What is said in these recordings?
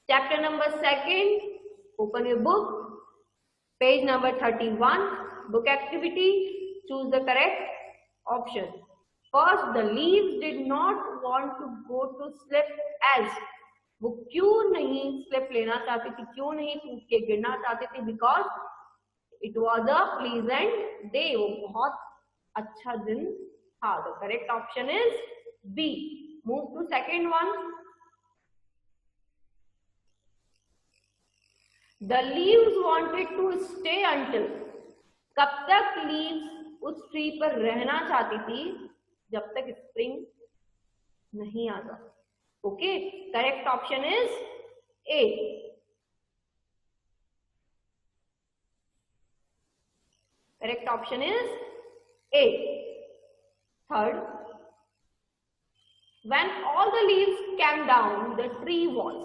Chapter number 2, open your book, page number 31, book activity, choose the correct option. First, the leaves did not want to go to slip as, वो क्यों नहीं slip लेना चाहती थी, क्यों नहीं टूट के गिरना चाहती थी, because it was a pleasant day, वो बहुत अच्छा दिन था. The correct option is B. Move to second one. The leaves wanted to stay until, कब तक लीव्स उस ट्री पर रहना चाहती थी, जब तक स्प्रिंग नहीं आता. Okay, correct option is a. Correct option is a. Third, when all the leaves came down, the tree was,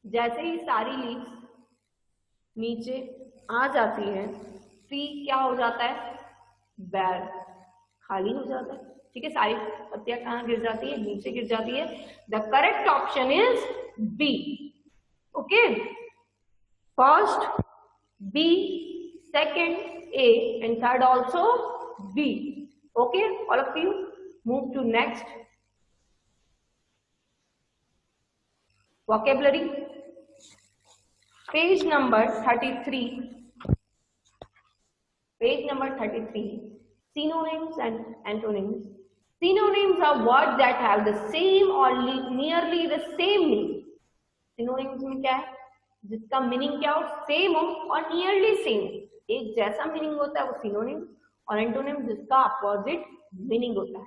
जैसे ही सारी लीव्स नीचे आ जाती है, ट्री क्या हो जाता है, बैर, खाली हो जाता है. ठीक है, सारी पत्तियां कहाँ गिर जाती है, नीचे गिर जाती है. The correct option is B. Okay, first B, second A and third also B. Okay, all of you move to next. vocabulary, page number 33. Page number 33. Synonyms and antonyms. Synonyms are words that have the same or nearly the same meaning. Synonyms में क्या है, जिसका meaning क्या हो, same हो और nearly same, एक जैसा मीनिंग होता है वो सिनोनिम. और एंटोनिम जिसका अपोजिट मीनिंग होता है.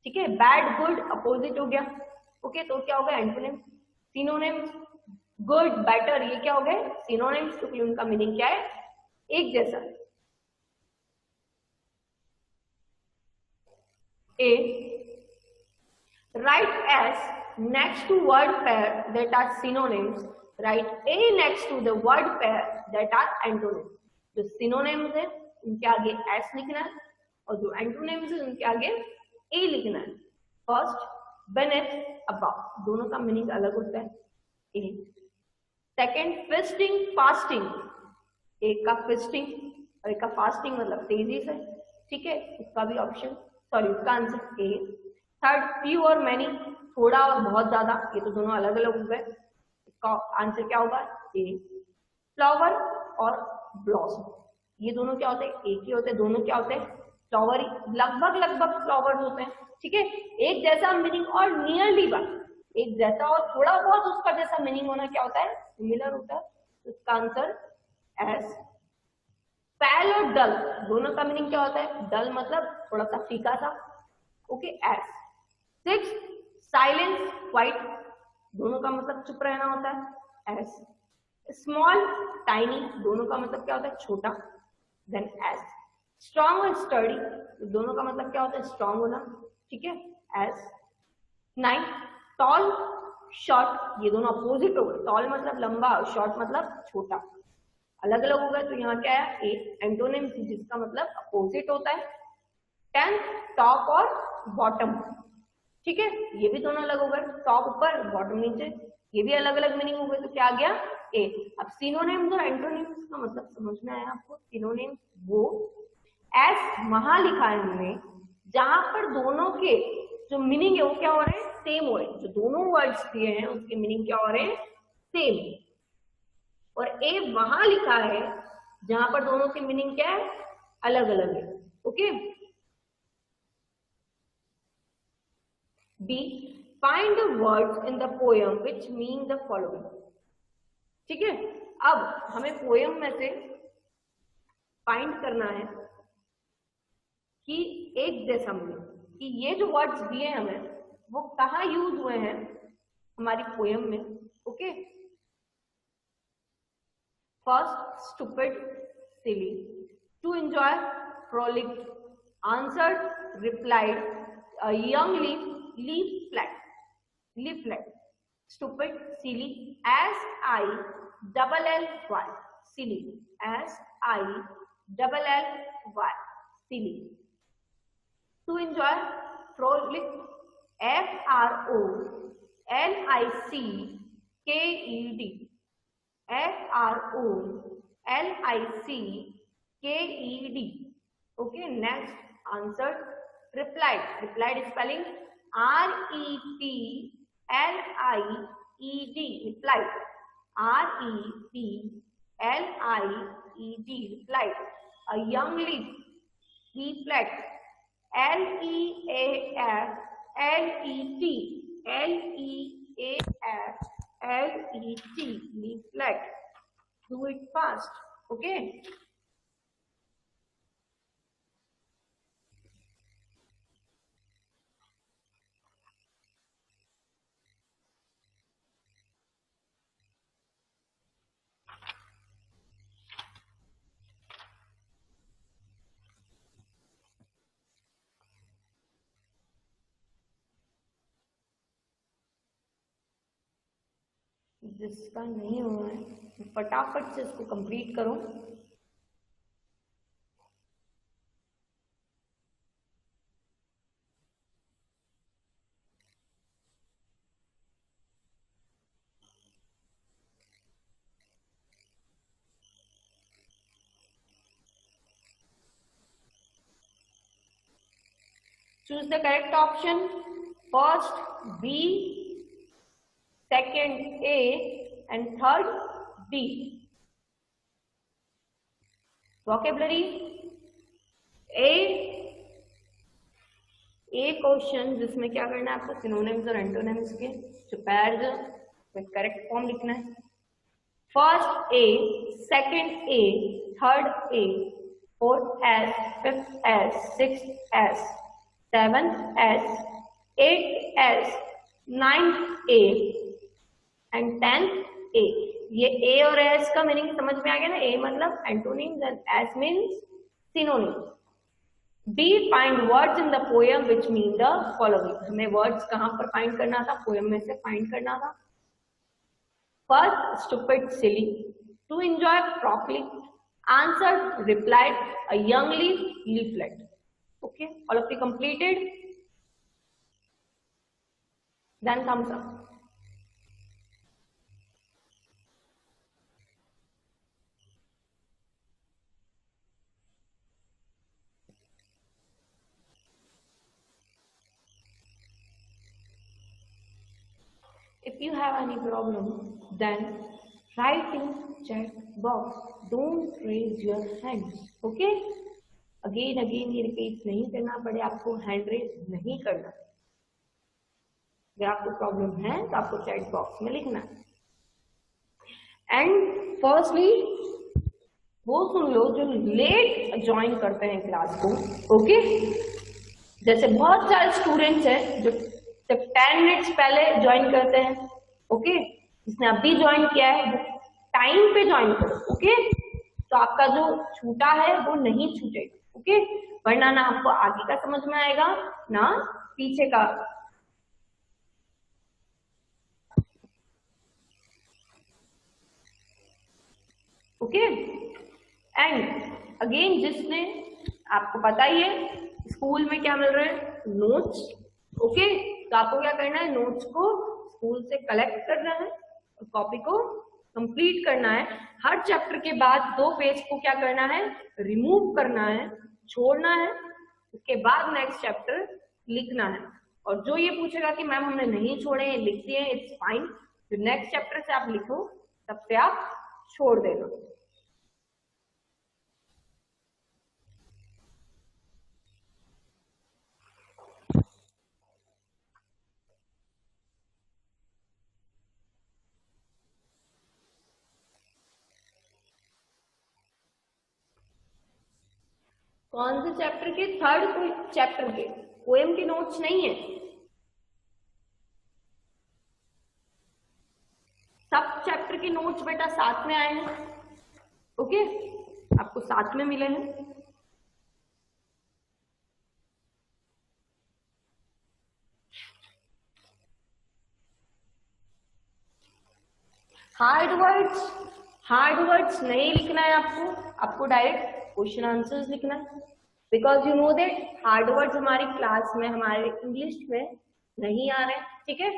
ठीक है, बैड गुड अपोजिट हो गया. ओके, तो क्या होगा एंटोनिम. सिनोनिम्स गुड बेटर, ये क्या हो गए सिनोनिम्स, क्योंकि उनका मीनिंग क्या है, एक जैसा. ए, write S next to word pair that are synonyms. Write A next to the word pair that are antonyms. जो synonyms है उनके आगे S लिखना है और जो antonyms है उनके आगे A लिखना है. फर्स्ट, beneath, above, दोनों का मीनिंग अलग होता है. A. सेकेंड, फिस्टिंग, फास्टिंग, एक का फिस्टिंग और एक का फास्टिंग मतलब तेजी से. ठीक है, उसका भी ऑप्शन, सॉरी उसका आंसर ए. थर्ड, फ्यू और मैनी, थोड़ा और बहुत ज्यादा, ये तो दोनों अलग अलग हो गए. इसका आंसर क्या होगा, ए. फ्लावर और ब्लॉसम, ये दोनों क्या होते हैं, एक ही होते हैं. दोनों क्या होते हैं, फ्लावर, लगभग लगभग फ्लावर होते हैं. ठीक है, एक जैसा मीनिंग और नियरली वन, एक जैसा और थोड़ा बहुत उसका जैसा मीनिंग होना क्या होता है, सिमिलर होता है. इसका आंसर एस. पैल और डल, दोनों का मीनिंग क्या होता है, डल मतलब थोड़ा सा फीका सा. Okay, S. Six, silence, quite, दोनों का मतलब चुप रहना होता है, एस. स्मॉल, टाइनी, दोनों का मतलब क्या होता है, छोटा, देन एस. स्ट्रॉन्ग और स्टर्डी, दोनों का मतलब क्या होता है, स्ट्रॉन्ग होना. ठीक है, एस. 9, टॉल, शॉर्ट, ये दोनों अपोजिट हो गए. टॉल मतलब लंबा और शॉर्ट मतलब छोटा, अलग अलग हो गए. तो यहाँ क्या है, ए. एंटोनिम जिसका मतलब अपोजिट होता है. 10, टॉप और बॉटम. ठीक है, ये भी दोनों अलग हो गए, टॉप ऊपर बॉटम नीचे, ये भी अलग अलग मीनिंग हो गए. तो क्या आ गया, ए. अब सिनोनिम्स और एंटोनिम्स का मतलब समझ में आया आपको. सिनोनिम्स वो एस वहां लिखा है हमने जहां पर दोनों के जो मीनिंग है वो क्या हो रहे हैं, सेम हो रहे हैं. जो दोनों वर्ड्स दिए हैं उसके मीनिंग क्या हो रहे हैं, सेम. और ए वहां लिखा है जहां पर दोनों के मीनिंग क्या है, अलग अलग है. Okay. B, find the words in the poem which mean the following. ठीक है, अब हमें पोएम में से फाइंड करना है कि एक जैसा मीनिंग, कि ये जो वर्ड्स दिए हैं हमें वो कहाँ यूज हुए हैं हमारी पोएम में. Okay. First, stupid, silly. To enjoy, frolic. Answered, replied, a young leaf, leaflet, leaflet. Stupid, silly, S-I-double-L-Y, silly, S-I-double-L-Y, silly. To enjoy, frolic, FROLICKED, FROLICKED. Okay, next answer replied. Replied spelling REPLIED. Replied. REPLIED. Replied. A young leaf. Leaflet. LEAFLET. LEAFLET. Leaflet. Do it fast. Okay. जिसका नहीं हुआ है फटाफट से इसको complete करो. Choose the correct option. First B, second A, and third B. Vocabulary A question जिसमें क्या करना है आपको सिनोनिम्स और एंटोनिम्स के जो पैर्स में करेक्ट फॉर्म लिखना है. First A, second A, third A, fourth S, fifth S, sixth S, seventh S, eighth S, ninth A and 10th ए. ये ए और एस का मीनिंग समझ में आ गया ना. ए मतलब antonyms and S means synonyms. B, find words in the poem which mean the following. हमें words कहां पर फाइंड करना था? पोएम में से फाइंड करना था. First stupid, silly. To enjoy, properly. Answer replied, a young leaf, leaflet. Okay, all of you completed. Then thumbs up. If you have any problem, then write in chat box. Don't raise your hands. Okay? Again ये repeat नहीं करना पड़े आपको. Hand raise नहीं करना. अगर आपको problem है तो आपको चैट बॉक्स में लिखना है. एंड फर्स्टली वो सुन लो जो लेट ज्वाइन करते हैं क्लास को. ओके, जैसे बहुत सारे स्टूडेंट्स हैं जो सिर्फ 10 मिनट्स पहले ज्वाइन करते हैं. ओके, जिसने अभी ज्वाइन किया है वो टाइम पे ज्वाइन करो. ओके, तो आपका जो छूटा है वो नहीं छूटेगा. ओके, वरना ना आपको आगे का समझ में आएगा ना पीछे का. ओके, एंड अगेन जिसने आपको पता ही है स्कूल में क्या मिल रहा है? नोट्स. ओके, तो आपको क्या करना है? नोट्स को स्कूल से कलेक्ट करना है और कॉपी को कंप्लीट करना है. हर चैप्टर के बाद 2 पेज को क्या करना है? रिमूव करना है, छोड़ना है. उसके बाद नेक्स्ट चैप्टर लिखना है. और जो ये पूछेगा कि मैम हमने नहीं छोड़े हैं, लिख दिए, इट्स फाइन. जो नेक्स्ट चैप्टर से आप लिखो तब से आप छोड़ देना. कौन से चैप्टर के? थर्ड चैप्टर के. पोएम के नोट्स नहीं है. सब चैप्टर के नोट्स बेटा साथ में आए हैं. ओके, आपको साथ में मिले हैं. हार्ड वर्ड्स नहीं लिखना है आपको डायरेक्ट क्वेश्चन आंसर्स लिखना है. Because you know that hard words हमारी क्लास में, हमारे इंग्लिश में नहीं आ रहे, ठीक है,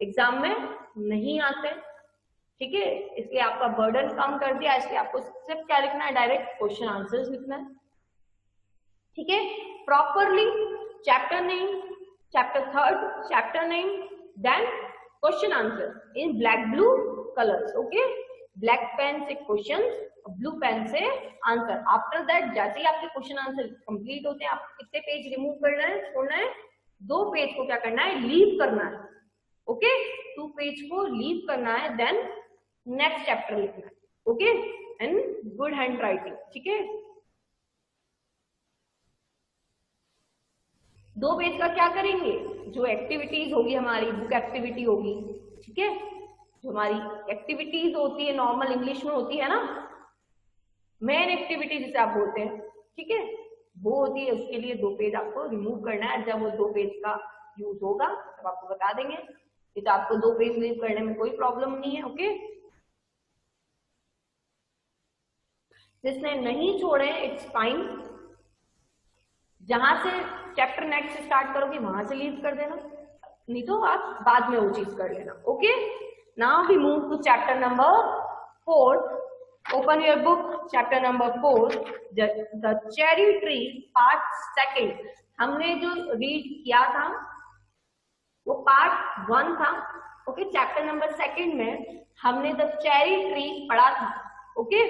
एग्जाम में नहीं आते, ठीक है, इसलिए आपका बर्डन कम कर दिया, इसलिए आपको सिर्फ क्या लिखना है, डायरेक्ट क्वेश्चन आंसर्स लिखना है, ठीक है, properly chapter name, chapter third, chapter name, then question answer in black blue colours, okay, black pen से क्वेश्चन, ब्लू पेन से आंसर। आफ्टर दैट जैसे ही आपके क्वेश्चन आंसर कंप्लीट होते हैं, आपको कितने पेज रिमूव करना है, छोड़ना है, 2 पेज को क्या करना है, लीव करना है, ओके, 2 पेज को लीव करना है, देन नेक्स्ट चैप्टर लिखना है, okay, and good hand writing, ठीक है। 2 पेज का क्या करेंगे, जो एक्टिविटीज होगी हमारी, बुक एक्टिविटी होगी, ठीक है, जो हमारी एक्टिविटीज होती है नॉर्मल इंग्लिश में होती है ना, मेन एक्टिविटी जिसे आप बोलते हैं, ठीक है, वो होती है, उसके लिए 2 पेज आपको रिमूव करना है। जब वो 2 पेज का यूज होगा तब आपको बता देंगे, तो आपको 2 पेज रिमूव करने में कोई प्रॉब्लम नहीं है, ओके। जिसने नहीं छोड़े इट्स फाइन, जहां से चैप्टर नेक्स्ट स्टार्ट करोगे वहां से लीव कर देना, नहीं तो आप बाद में वो चीज कर लेना, okay. Now we move to chapter number 4। Open your book, chapter number 4, the cherry tree, part 2। हमने जो रीड किया था वो पार्ट 1 था, ओके। चैप्टर नंबर 2 में हमने द चेरी ट्री पढ़ा था, ओके,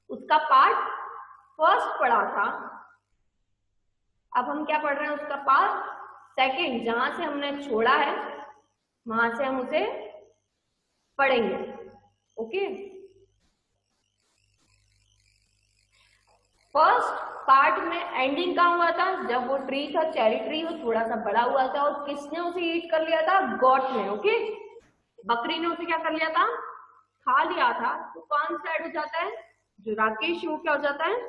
उसका पार्ट 1 पढ़ा था। अब हम क्या पढ़ रहे हैं, उसका पार्ट 2, जहां से हमने छोड़ा है वहां से हम उसे पढ़ेंगे, ओके। फर्स्ट पार्ट में एंडिंग कहाँ हुआ था, जब वो ट्री था, चेरी ट्री, वो थोड़ा सा बड़ा हुआ था और किसने उसे ईट कर लिया था, गॉट ने, ओके, बकरी ने उसे क्या कर लिया था, खा लिया था। तो कौन सैड हो जाता है, जो राकेश, वो क्या हो जाता है,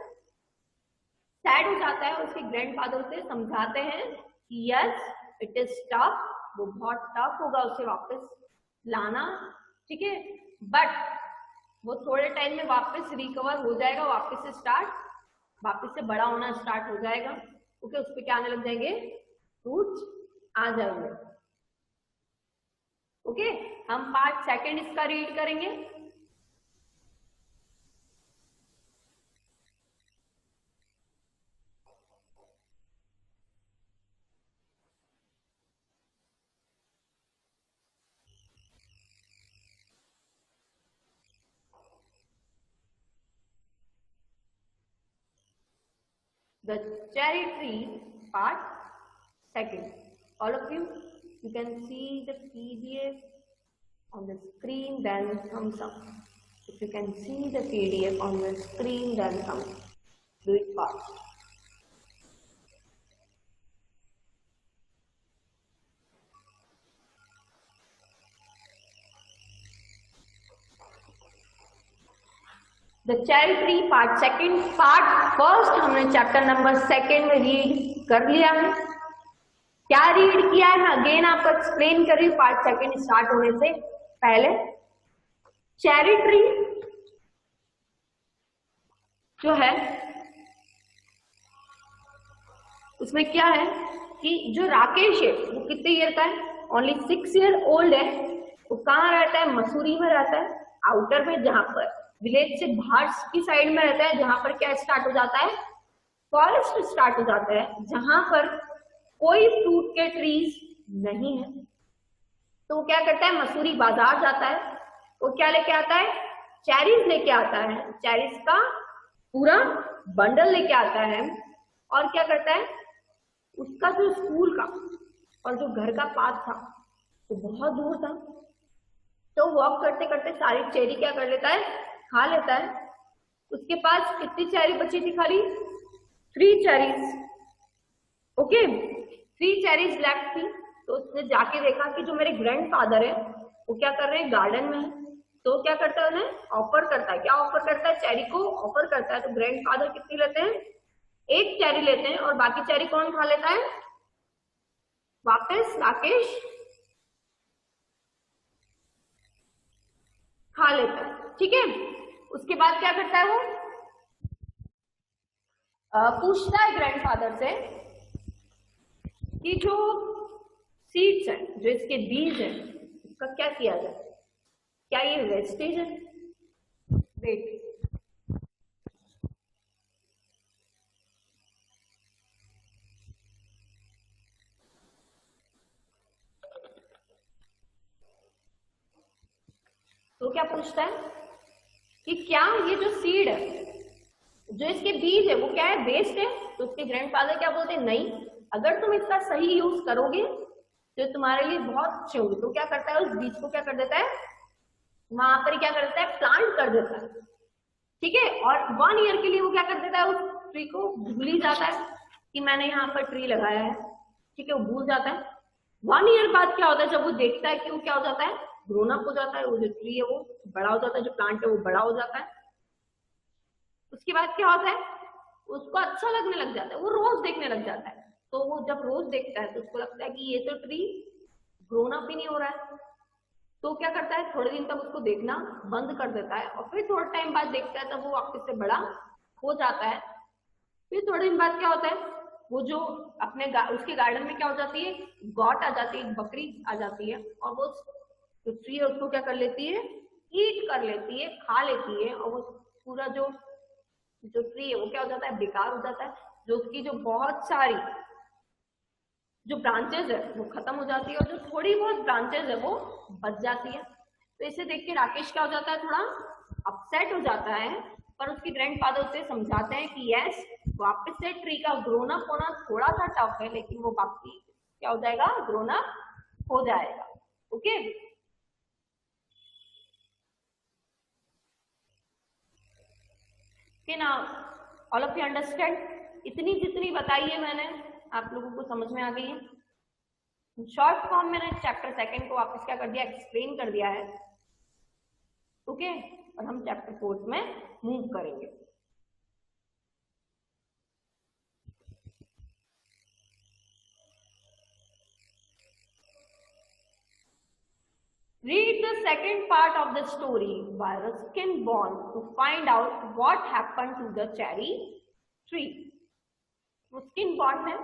सैड हो जाता है। उसके ग्रैंडफादर उसे समझाते हैं कि यस इट इज टफ, वो बहुत टफ होगा उसे वापस लाना, ठीक है, बट वो थोड़े टाइम में वापस रिकवर हो जाएगा, वापस से बड़ा होना स्टार्ट हो जाएगा, ओके, उस पे क्या आने लग जाएंगे, फ्रूट्स आ जाएंगे, ओके। हम पार्ट 2 इसका रीड करेंगे। The cherry tree, part 2. All of you can see the PDF on the screen, then thumbs up. If you can see the PDF on the screen, then thumbs up. Do it fast. The cherry tree, part 2, part 1 हमने chapter number 2 में read कर लिया है। क्या read किया है, मैं again आपको एक्सप्लेन कर रही हूँ पार्ट 2 स्टार्ट होने से पहले। चेरी ट्री जो है उसमें क्या है कि जो राकेश है वो कितने ईयर का है, ओनली 6 ईयर ओल्ड है। वो कहाँ रहता है, मसूरी में रहता है, आउटर में, जहां पर विलेज से बाहर की साइड में रहता है, जहां पर क्या स्टार्ट हो जाता है, फॉरेस्ट स्टार्ट हो जाता है, जहां पर कोई फ्रूट के ट्रीज नहीं है। तो वो क्या करता है, मसूरी बाजार जाता है, वो क्या लेके आता है, चेरीज लेके आता है, चेरीज का पूरा बंडल लेके आता है। और क्या करता है, उसका जो स्कूल का और जो घर का पाथ था वो बहुत दूर था, तो वॉक करते करते सारी चेरी क्या कर लेता है, खा लेता है। उसके पास कितनी चेरी बची थी, खाली 3 चेरीज, ओके, 3 चेरीज लेफ्ट थी। तो उसने जाके देखा कि जो मेरे ग्रैंडफादर है वो क्या कर रहे हैं, गार्डन में है। तो क्या करता है, उन्हें ऑफर करता है, क्या ऑफर करता है, चेरी को ऑफर करता है। तो ग्रैंडफादर कितनी लेते हैं, 1 चेरी लेते हैं, और बाकी चेरी कौन खा लेता है, वापस राकेश खा लेता है, ठीक है। उसके बाद क्या करता है, वो पूछता है ग्रैंडफादर से कि जो सीड्स हैं, जो इसके बीज हैं, इसका क्या किया जाए? क्या ये वेस्टेज है? वेट, तो क्या पूछता है कि क्या ये जो सीड है, जो इसके बीज है, वो क्या है? वेस्ट है? तो उसके ग्रैंडफादर क्या बोलते हैं? नहीं, अगर तुम इसका सही यूज करोगे तो तुम्हारे लिए बहुत अच्छे होंगे। तो क्या करता है, उस बीज को क्या कर देता है, वहां पर क्या कर देता है, प्लांट कर देता है। ठीक है, और 1 ईयर के लिए वो क्या कर देता है, उस ट्री को भूल ही जाता है कि मैंने यहाँ पर ट्री लगाया है। ठीक है, वो भूल जाता है। 1 ईयर बाद क्या होता है, जब वो देखता है कि वो क्या हो जाता है, ग्रोन अप हो जाता है, वो जो ट्री है वो बड़ा हो जाता है, जो प्लांट है वो बड़ा हो जाता है। उसके बाद क्या होता है, उसको अच्छा लगने लग जाता है, वो रोज देखने लग जाता है। तो वो जब रोज देखता है तो उसको लगता है कि ये तो ट्री ग्रोन अप ही नहीं हो रहा है। तो क्या करता है, थोड़े दिन तक उसको देखना बंद कर देता है, और फिर थोड़ा टाइम बाद देखता है तब वो वापस से बड़ा हो जाता है। फिर थोड़े दिन बाद क्या होता है, वो जो अपने उसके गार्डन में क्या हो जाती है, गॉट आ जाती है, बकरी आ जाती है, और वो जो ट्री है उसको क्या कर लेती है, ईट कर लेती है, खा लेती है, और वो पूरा जो ट्री है वो क्या हो जाता है, बेकार हो जाता है। जो उसकी जो बहुत सारी जो ब्रांचेस है वो खत्म हो जाती है, और जो थोड़ी बहुत ब्रांचेस है वो बच जाती है। तो इसे देख के राकेश क्या हो जाता है, थोड़ा अपसेट हो जाता है, पर उसके ग्रैंडफादर उसे समझाते हैं कि यस, वापस से ट्री का ग्रोन अप होना थोड़ा सा टफ है, लेकिन वो वापस क्या हो जाएगा, ग्रोन अप हो जाएगा। ओके, ना ऑल ऑफ यू अंडरस्टैंड? इतनी जितनी बताई है मैंने, आप लोगों को समझ में आ गई है। शॉर्ट फॉर्म मैंने चैप्टर 2 को वापस क्या कर दिया, एक्सप्लेन कर दिया है। ओके, और हम चैप्टर 4 में मूव करेंगे। Read the second part of the story by Ruskin Bond to find out what happened to the cherry tree. Ruskin Bond ने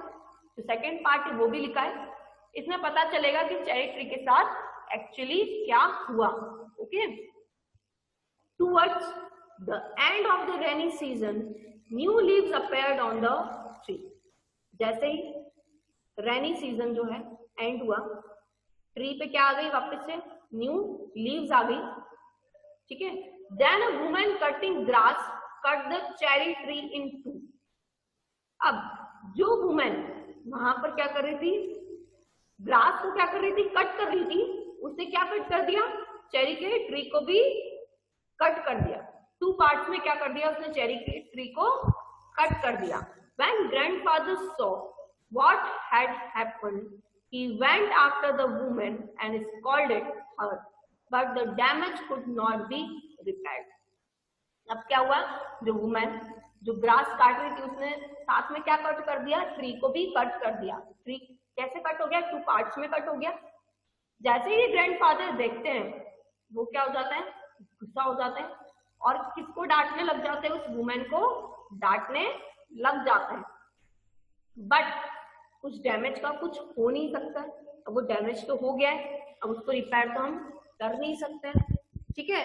जो सेकेंड पार्ट है वो भी लिखा है, इसमें पता चलेगा कि चेरी ट्री के साथ एक्चुअली क्या हुआ। Okay, towards the end of the rainy season new leaves appeared on the tree. जैसे ही रेनी सीजन जो है एंड हुआ, ट्री पे क्या आ गई, वापस से न्यू लीव्स आ गई। ठीक है, then a woman cutting grass cut the cherry tree in 2। अब जो वुमन वहां पर क्या कर रही थी, ग्रास को क्या कर रही थी, कट कर रही थी, उसने क्या कट कर दिया, चेरी के ट्री को भी कट कर दिया। 2 पार्ट्स में क्या कर दिया उसने, चेरी के ट्री को कट कर दिया। When grandfather saw what had happened, he went after the woman and scolded her, but the damage could not be repaired. अब क्या हुआ, जो वुमन जो ग्रास काट रही थी उसने साथ में क्या कट कर दिया, ट्री को भी कट कर दिया। ट्री कैसे कट हो गया, 2 पार्ट्स में कट हो गया। जैसे ही ग्रैंडफादर देखते हैं वो क्या हो जाता है, गुस्सा हो जाते हैं, और किसको डांटने लग जाते हैं, उस वुमेन को डांटने लग जाते हैं। बट उस डैमेज का कुछ हो नहीं सकता है, अब वो डैमेज तो हो गया है, अब उसको रिपेयर तो हम कर नहीं सकते। ठीक है,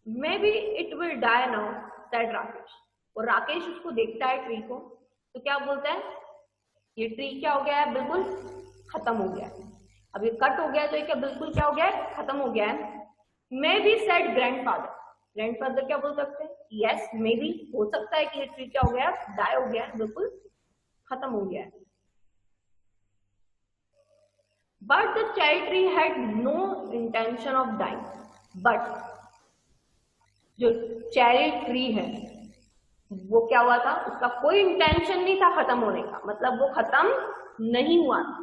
maybe it will die now said Rakesh. और राकेश उसको देखता है ट्री को, तो क्या बोलता है, ये ट्री क्या हो गया है, बिल्कुल खत्म हो गया है। अब ये कट हो गया है तो ये क्या बिल्कुल क्या हो गया है, खत्म हो गया है। May be said grandfather, grandfather क्या बोल सकते हैं, यस मे बी, हो सकता है कि ये ट्री क्या हो गया, डाई हो गया है, बिल्कुल खत्म हो गया है। But the cherry tree had no intention of dying. But जो चेरी ट्री है वो क्या हुआ था, उसका कोई इंटेंशन नहीं था खत्म होने का, मतलब वो खत्म नहीं हुआ था,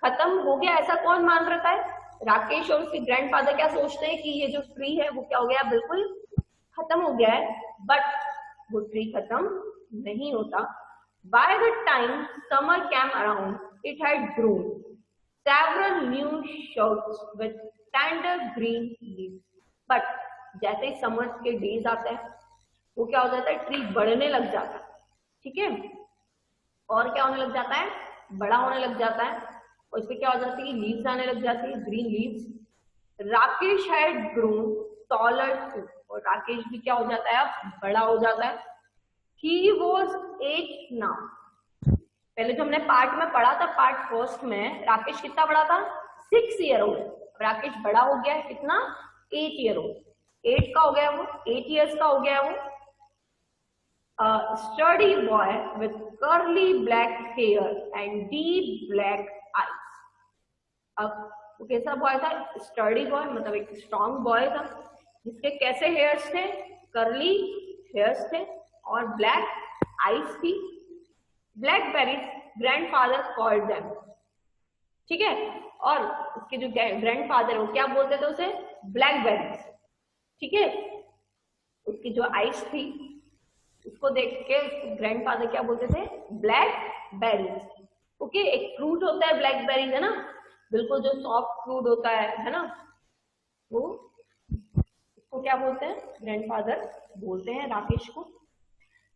खत्म हो गया ऐसा कौन मान रखा है, राकेश और उसके ग्रैंडफादर क्या सोचते हैं कि ये जो ट्री है वो क्या हो गया, बिल्कुल खत्म हो गया है। बट वो ट्री खत्म नहीं होता। By the time summer came around it had grown several new shoots with tender green leaves. But जैसे ही समर्स के डेज आते हैं वो क्या हो जाता है, ट्री बढ़ने लग जाता है। ठीक है, और क्या होने लग जाता है, बड़ा होने लग जाता है, और इस पे क्या हो जाती है, लीव्स आने लग जाती है, green leaves. Rakesh had grown taller too, और राकेश भी क्या हो जाता है, अब बड़ा हो जाता है। ही वॉज 8 नाउ, पहले जो हमने पार्ट में पढ़ा था, पार्ट फर्स्ट में, राकेश कितना बड़ा था, 6 ईयर ओल्ड। राकेश बड़ा हो गया है, कितना, 8 ईयर ओल्ड। 8 का हो गया वो, 8 ईयर्स का हो गया वो। Sturdy boy with curly black hair and deep black eyes. अब वो कैसा बॉय था, स्टडी बॉय, मतलब एक स्ट्रॉन्ग बॉय था, जिसके कैसे हेयर्स थे, कर्ली हेयर्स थे और ब्लैक आईज थी। ब्लैकबेरीज ग्रैंडफादर कॉल्ड देम, ठीक है, और उसके जो ग्रैंडफादर वो क्या बोलते थे उसे, ब्लैकबेरीज, ठीक है। उसकी जो आइस थी उसको देख के ग्रैंडफादर क्या बोलते थे, ब्लैकबेरीज। ओके, एक फ्रूट होता है ब्लैकबेरीज, है ना, बिल्कुल जो सॉफ्ट फ्रूट होता है ना, वो उसको क्या बोलते हैं, ग्रैंडफादर बोलते हैं राकेश को।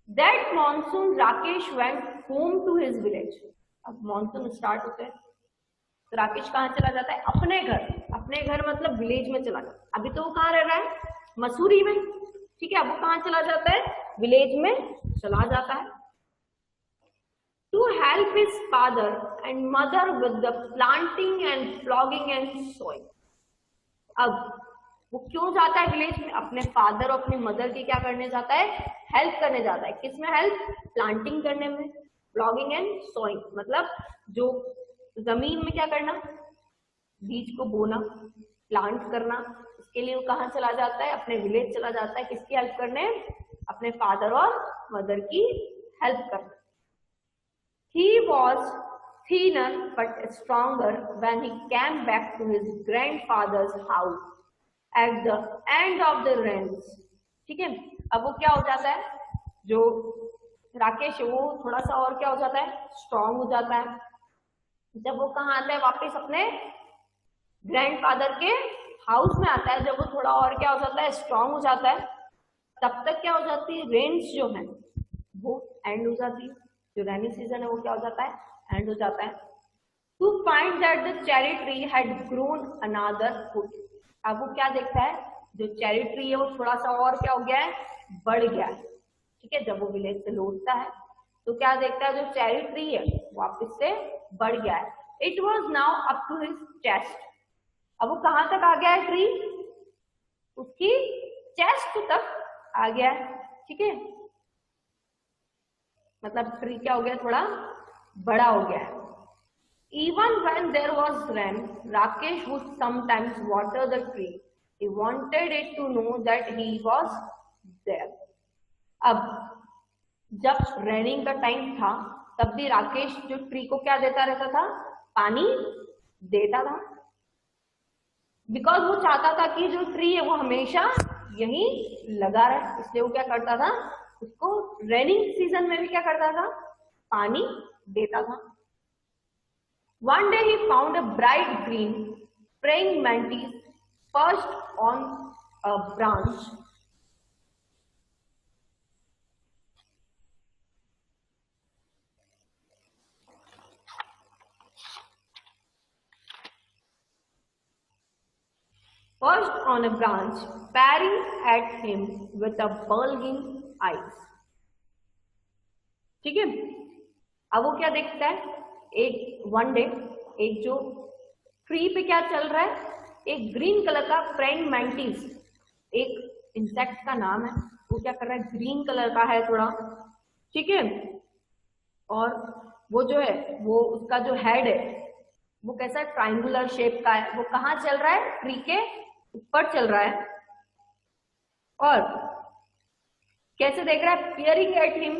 That monsoon Rakesh went home to his village। अब मॉनसून स्टार्ट होते हैं तो राकेश कहाँ चला जाता है, अपने घर। अपने घर मतलब विलेज में चला जाता है। अभी तो वो कहाँ रह रहा है, मसूरी में, ठीक है। अब वो कहाँ चला जाता है, विलेज में चला जाता है। To help his father and mother with the planting and flogging and sowing। अब वो क्यों जाता है विलेज में, अपने फादर और अपनी मदर की क्या करने जाता है, हेल्प करने जाता है। किसमें हेल्प, प्लांटिंग करने में, फ्लॉगिंग एंड सोइंग, मतलब जो जमीन में क्या करना, बीज को बोना, प्लांट करना। इसके लिए वो कहाँ चला जाता है, अपने विलेज चला जाता है, किसकी हेल्प करने, अपने फादर और मदर की हेल्प करना। He was thinner but stronger when he came back to his grandfather's house at the end of the rains, ठीक है। अब वो क्या हो जाता है, जो राकेश है वो थोड़ा सा और क्या हो जाता है, स्ट्रांग हो जाता है। जब वो कहाँ आता है, वापस अपने ग्रैंडफादर के हाउस में आता है, जब वो थोड़ा और क्या हो जाता है, स्ट्रांग हो जाता है, तब तक क्या हो जाती है, रेन्स जो है वो एंड हो जाती है। जो रेनी सीजन है वो क्या हो जाता है, एंड हो जाता है। To find that the cherry tree had grown another foot. अब वो क्या देखता है, जो चेरी ट्री है वो थोड़ा सा और क्या हो गया है, बढ़ गया है, ठीक है। जब वो विलेज से लौटता है तो क्या देखता है, जो चेरी ट्री है वापस से बढ़ गया है। It was now up to his chest. अब वो कहाँ तक आ गया है, ट्री उसकी चेस्ट तक आ गया है, ठीक है। मतलब ट्री क्या हो गया, थोड़ा बड़ा हो गया है। Even when there was rain, Rakesh would sometimes water the tree. He wanted it to know that he was there. अब जब रेनिंग का टाइम था तब भी राकेश जो ट्री को क्या देता रहता था, पानी देता था, बिकॉज वो चाहता था कि जो ट्री है वो हमेशा यहीं लगा रहे। इसलिए वो क्या करता था, उसको रेनिंग सीजन में भी क्या करता था, पानी देता था। One day he found a bright green praying mantis perched on a branch. Perched on a branch, peering at him with a bulging eyes. ठीक है। अब वो क्या देखता है, एक वन डे एक जो ट्री पे क्या चल रहा है, एक ग्रीन कलर का प्रेइंग मैंटिस, एक इंसेक्ट का नाम है, वो क्या कर रहा है, ग्रीन कलर का है थोड़ा, ठीक है। और वो जो है वो उसका जो हेड है वो कैसा ट्रायंगुलर शेप का है। वो कहाँ चल रहा है, ट्री के ऊपर चल रहा है और कैसे देख रहा है, peering at him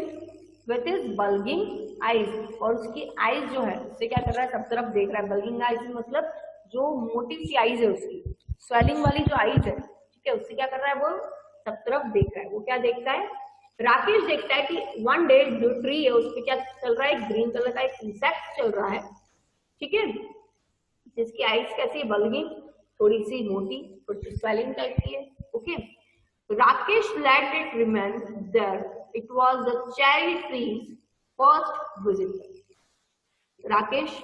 with his bulging eyes. और उसकी आईज जो है उससे क्या कर रहा है, सब तरफ देख रहा है। बल्गिंग आईज मतलब जो मोटी सी आईज है उसकी, स्वेलिंग वाली जो आईज है, ठीक है, उससे क्या कर रहा है, वो सब तरफ देख रहा है। वो क्या देखता है, राकेश देखता है कि वन डे जो ट्री है उस पर क्या चल रहा है, ग्रीन कलर का एक इंसेक्ट चल रहा है, ठीक है, जिसकी आईज कैसी, बल्गिंग, थोड़ी सी मोटी, थोड़ी सी स्वेलिंग टाइप की है, okay. Rakesh let it remain there. It was the cherry tree's first visit. Rakesh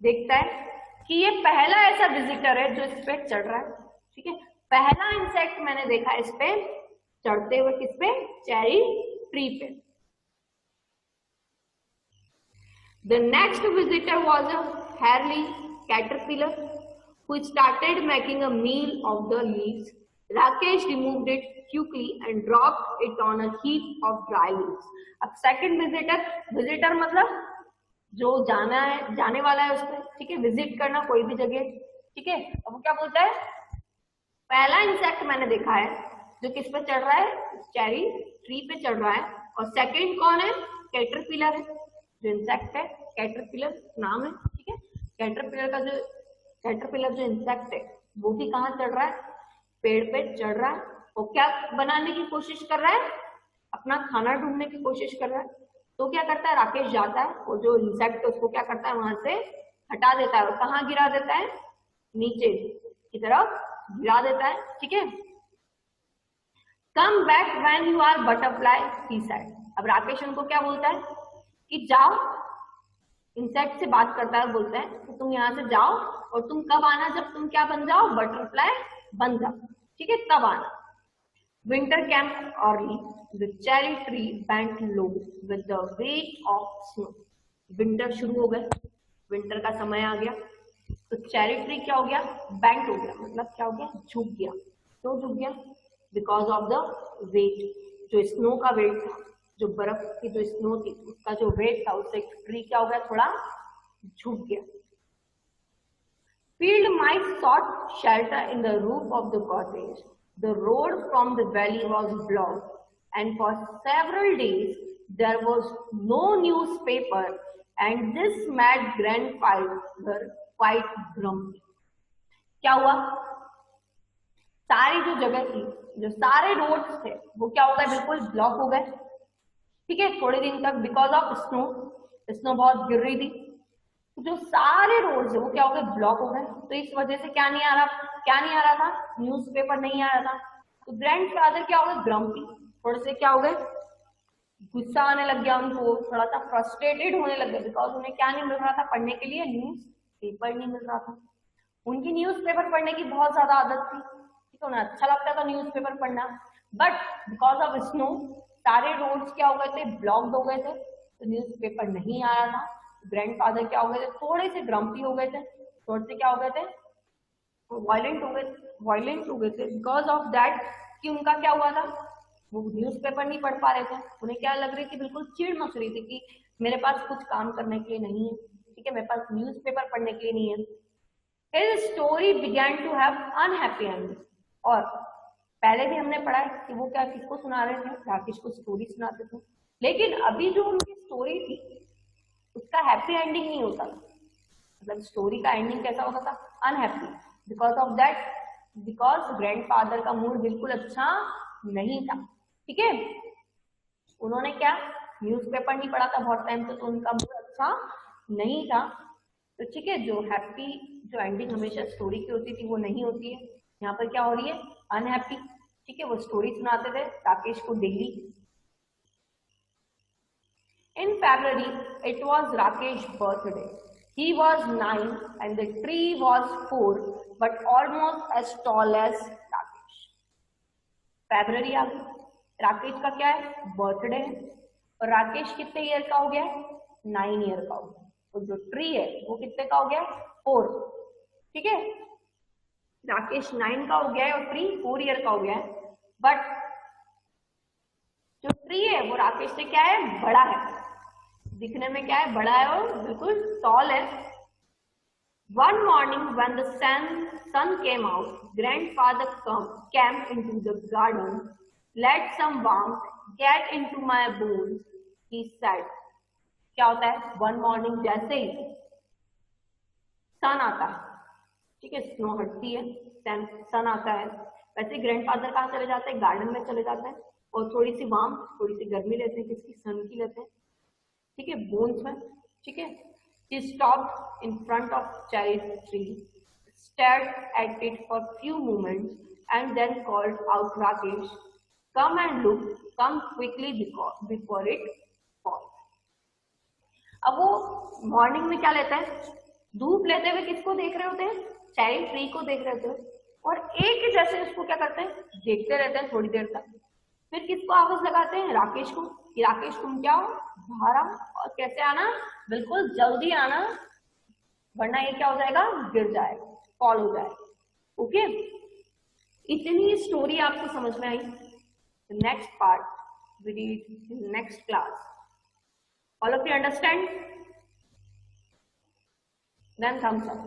देखता है कि ये पहला ऐसा विजिटर है जो इस पे चढ़ रहा है, ठीक है, पहला इंसेक्ट मैंने देखा इस पे चढ़ते हुए, किस पे, चेरी ट्री पे। The next visitor was a hairy caterpillar who started making a meal of the leaves. Rakesh removed it quickly and dropped it on a heap of dry leaves. अब second visitor मतलब जो जाने वाला है उसको, ठीक है, विजिट करना कोई भी जगह, ठीक है। अब वो क्या बोलता है, पहला इंसेक्ट मैंने देखा है जो किस पे चढ़ रहा है, चेरी ट्री पे चढ़ रहा है। और सेकंड कौन है, कैटरपिलर है, जो इंसेक्ट है, कैटरपिलर नाम है, ठीक है। कैटरपिलर जो इंसेक्ट है वो भी कहाँ चढ़ रहा है, पेड़ पे चढ़ रहा है। वो क्या बनाने की कोशिश कर रहा है, अपना खाना ढूंढने की कोशिश कर रहा है। तो क्या करता है, राकेश जाता है और जो इंसेक्ट है उसको क्या करता है, वहां से हटा देता है और कहाँ गिरा देता है, नीचे की तरफ गिरा देता है, ठीक है। Come back when you are butterfly, he said. अब राकेश उनको क्या बोलता है कि जाओ, इंसेक्ट से बात करता है, बोलता है कि तुम यहाँ से जाओ और तुम कब आना, जब तुम क्या बन जाओ, बटरफ्लाई बन जाओ, ठीक है, तब आना। Winter camp early, the cherry tree bent low with the weight of snow. Winter शुरू हो गए, विंटर का समय आ गया, तो चेरी ट्री क्या हो गया, बेंट हो गया, मतलब क्या हो गया, झुक गया। क्यों झुक गया, बिकॉज ऑफ द वेट, जो स्नो का वेट था, जो बर्फ की जो स्नो थी उसका जो वेट था, उससे ट्री क्या हो गया, थोड़ा झुक गया। Field mice sought shelter in the roof of the cottage. The road from the valley was blocked, and for several days there was no newspaper, and this made grandfather quite grumpy. क्या हुआ, सारी जो जगह थी, जो सारे roads थे, वो क्या हो गए, बिल्कुल ब्लॉक हो गए, ठीक है, थोड़े दिन तक, बिकॉज ऑफ स्नो बहुत गिर रही थी, जो सारे रोड्स है वो क्या हो गए, ब्लॉक हो गए। तो इस वजह से क्या नहीं आ रहा था, न्यूज़पेपर नहीं आ रहा था। तो ग्रैंडफादर क्या हो गए, ग्रम्पी, थोड़े से क्या हो गए, गुस्सा आने लग गया उनको, थोड़ा सा फ्रस्ट्रेटेड होने लग गए, बिकॉज उन्हें क्या नहीं मिल रहा था पढ़ने के लिए, न्यूज़पेपर नहीं मिल रहा था। उनकी न्यूज़पेपर पढ़ने की बहुत ज्यादा आदत थी, ठीक है, उन्हें अच्छा लगता था न्यूज़पेपर पढ़ना, बट बिकॉज ऑफ स्नो सारे रोड्स क्या हो गए थे, ब्लॉक्ड हो गए थे, तो न्यूज़पेपर नहीं आ रहा था। ग्रैंडफादर क्या हो गए थे, थोड़े से ग्रम्पी हो गए थे, थोड़े से क्या हो गए थे, वायलेंट हो गए थे, बिकॉज ऑफ दैट कि उनका क्या हुआ था, वो न्यूज़पेपर नहीं पढ़ पा रहे थे। उन्हें क्या लग रही थी, बिल्कुल चिढ़ मच रही थी कि मेरे पास कुछ काम करने के लिए नहीं है, ठीक है, मेरे पास न्यूज़पेपर पढ़ने के लिए नहीं है। His story began to have unhappy ending. और पहले भी हमने पढ़ा है कि वो क्या किसको सुना रहे थे, राकेश को स्टोरी सुनाते थे, लेकिन अभी जो उनकी स्टोरी थी उसका हैप्पी एंडिंग नहीं होता, मतलब स्टोरी का एंडिंग कैसा होता था, unhappy, because of that, because grandfather का मूड बिल्कुल अच्छा नहीं था, ठीक है। उन्होंने क्या, न्यूज़पेपर नहीं पढ़ा था बहुत टाइम से, तो उनका मूड अच्छा नहीं था, तो ठीक है, जो हैप्पी जो एंडिंग हमेशा स्टोरी की होती थी वो नहीं होती है, यहाँ पर क्या हो रही है, अनहैप्पी, ठीक है। वो स्टोरी सुनाते थे राकेश को daily. In February, it was Rakesh's birthday. He was 9 and the tree was 4, but almost as tall as Rakesh. February आ गई, राकेश का क्या है, बर्थडे है, और राकेश कितने ईयर का हो गया, 9 ईयर का हो गया, और जो ट्री है वो कितने का हो गया, 4, ठीक है। राकेश 9 का हो गया है और ट्री 4 ईयर का हो गया है, बट जो ट्री है वो राकेश से क्या है, बड़ा है, दिखने में क्या है, बड़ा है और बिल्कुल टॉल है। One morning when the sun came out, grandfather came into the garden. Let some warmth get into my bones, he said. क्या होता है, one morning जैसे ही सन आता है, ठीक है, स्नो हटती है, सन आता है, वैसे ग्रैंडफादर कहाँ चले जाते हैं, गार्डन में चले जाते हैं, और थोड़ी सी वार्म, थोड़ी सी गर्मी लेते हैं, किसकी, सन की लेते हैं, ठीक है, बोन्स में, ठीक है। He stopped in front of cherry tree, stared at it for few moments, and then called out, Rakesh, come and look, come quickly before it falls. अब वो मॉर्निंग में क्या लेता है, धूप लेते हुए किसको देख रहे होते हैं? चेरी ट्री को देख रहे होते हैं, और एक ही जैसे उसको क्या करते हैं? देखते रहते हैं थोड़ी देर तक। फिर किसको आवाज लगाते हैं? राकेश को, कि राकेश तुम क्या हो, बाहर आओ। और कैसे आना? बिल्कुल जल्दी आना, वरना ये क्या हो जाएगा? गिर जाएगा, फॉल हो जाएगा। ओके, इतनी स्टोरी आपको समझ में आई? Next part we read in next class. All of you understand? Then thumbs up.